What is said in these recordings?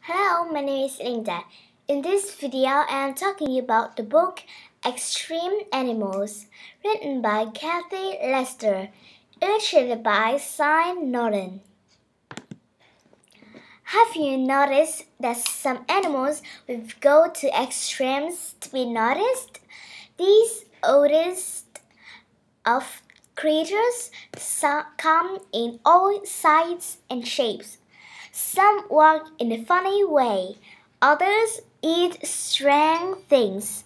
Hello, my name is Linh Đan. In this video, I am talking about the book Extreme Animals, written by Kathy Lester, illustrated by Cy Norton. Have you noticed that some animals will go to extremes to be noticed? These oddest of creatures come in all sizes and shapes. Some walk in a funny way, others eat strange things.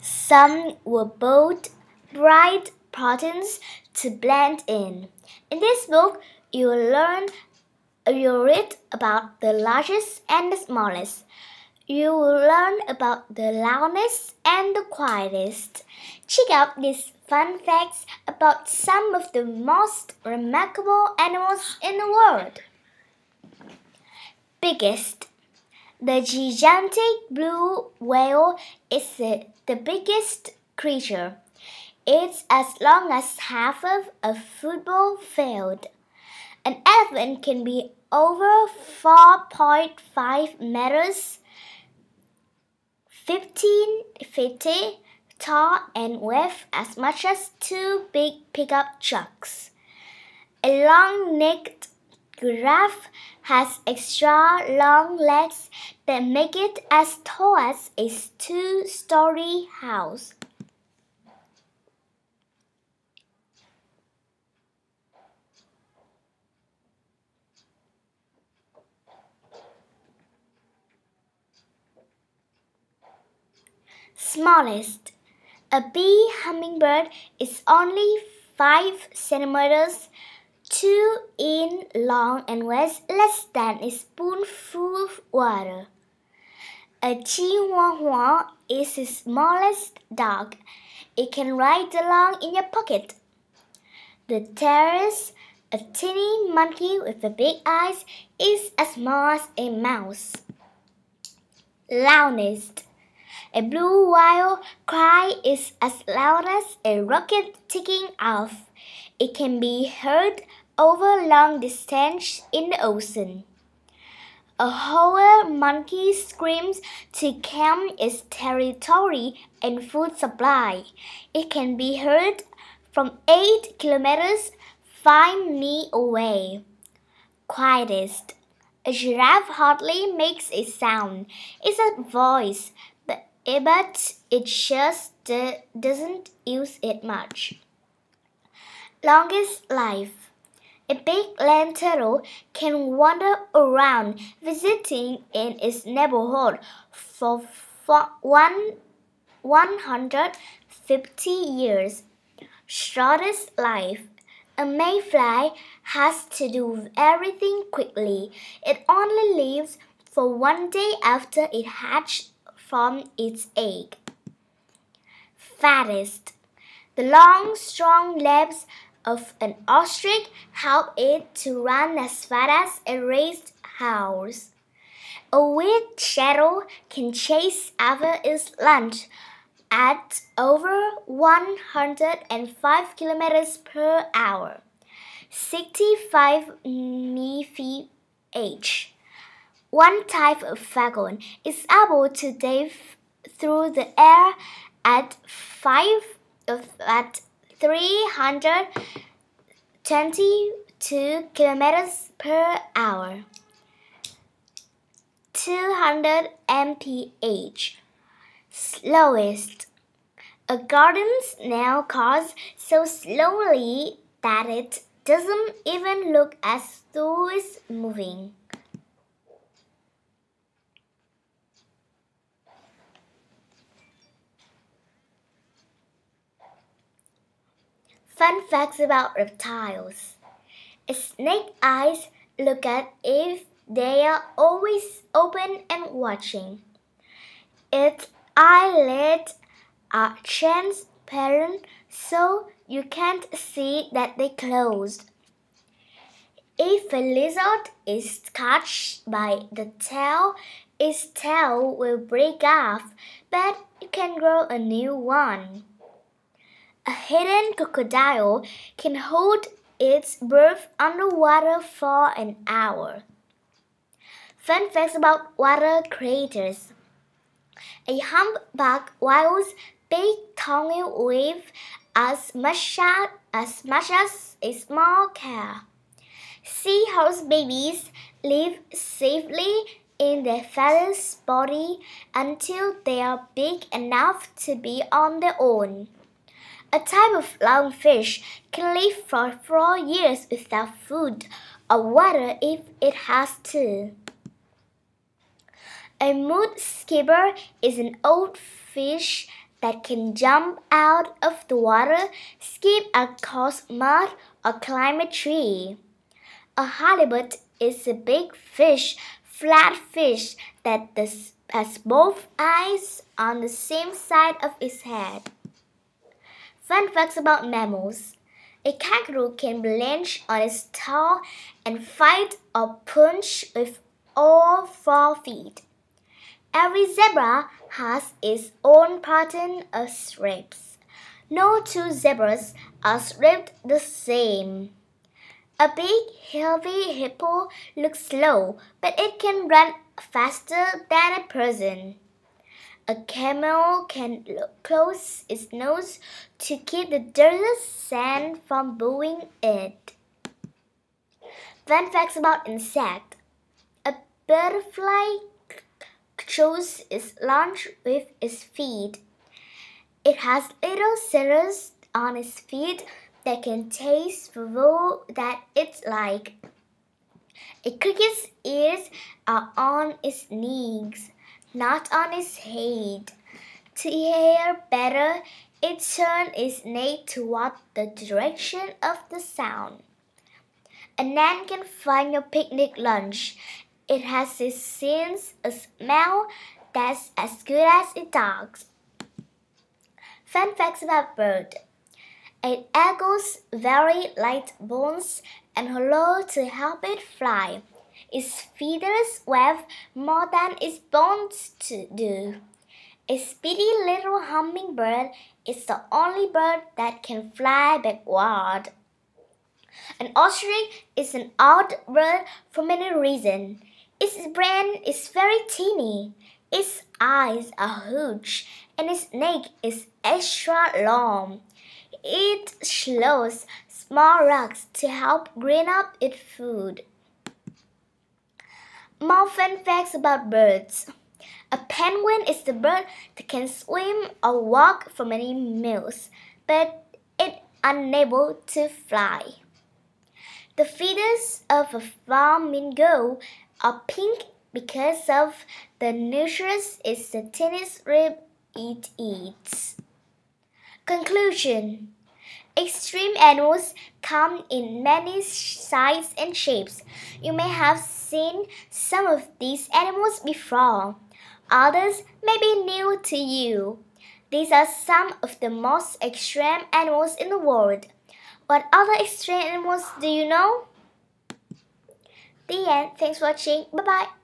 Some will build bright patterns to blend in. In this book, you'll read about the largest and the smallest. You will learn about the loudness and the quietest. Check out these fun facts about some of the most remarkable animals in the world. Biggest. The gigantic blue whale is the biggest creature. It's as long as half of a football field. An elephant can be over 4.5 meters, 15 feet tall, and weigh as much as 2 big pickup trucks. A long-necked giraffe has extra long legs that make it as tall as a 2-story house. Smallest. A bee hummingbird is only 5 centimeters, 2 in long, and weighs less than a spoonful of water. A chihuahua is the smallest dog. It can ride along in your pocket. The terrier, a tiny monkey with the big eyes, is as small as a mouse. Loudest. A blue whale cry is as loud as a rocket taking off. It can be heard over long distance in the ocean. A howler monkey screams to claim its territory and food supply. It can be heard from 8 kilometers, 5 miles away. Quietest. A giraffe hardly makes a sound. It's a voice, but it just doesn't use it much. Longest life. A big land turtle can wander around visiting in its neighborhood for 150 years. Shortest life. A mayfly has to do everything quickly. It only lives for 1 day after it hatched from its egg. Fattest. The long, strong legs of an ostrich help it to run as fast as a race horse. A white shadow can chase after its lunch at over 105 kilometers per hour, 65 mph. One type of falcon is able to dive through the air at 322 kilometers per hour, 200 mph. Slowest. A garden snail crawls so slowly that it doesn't even look as though it's moving. Fun facts about reptiles. A snake's eyes look as if they are always open and watching. Its eyelids are transparent, so you can't see that they closed. If a lizard is scratched by the tail, its tail will break off, but it can grow a new one. A hidden crocodile can hold its breath underwater for an hour. Fun facts about water creatures. A humpback whale's big tongue weighs as much as a small car. Seahorse babies live safely in their father's body until they are big enough to be on their own. A type of lungfish can live for 4 years without food or water if it has to. A mud skipper is an old fish that can jump out of the water, skip across mud, or climb a tree. A halibut is a big fish, flat fish that has both eyes on the same side of its head. Fun facts about mammals. A kangaroo can blanch on its tail and fight or punch with all 4 feet. Every zebra has its own pattern of stripes. No 2 zebras are striped the same. A big, healthy hippo looks slow, but it can run faster than a person. A camel can close its nose to keep the dirty sand from buoying it. Fun facts about insects. A butterfly chews its lunch with its feet. It has little scissors on its feet that can taste the food that it likes. A cricket's ears are on its knees, not on its head. To hear better, it turns its neck toward the direction of the sound. An ant can find your picnic lunch. It has a sense of smell that's as good as it talks. Fun facts about birds. An eagle's very light bones and hollow to help it fly. Its feathers weigh more than its bones do. A speedy little hummingbird is the only bird that can fly backward. An ostrich is an odd bird for many reasons. Its brain is very teeny, its eyes are huge, and its neck is extra long. It swallows small rocks to help grind up its food. More fun facts about birds. A penguin is the bird that can swim or walk for many miles, but it's unable to fly. The feathers of a flamingo are pink because of the nutrients its the tiniest rib it eats. Conclusion. Extreme animals come in many sizes and shapes. You may have seen some of these animals before. Others may be new to you. These are some of the most extreme animals in the world. What other extreme animals do you know? The end. Thanks for watching. Bye-bye.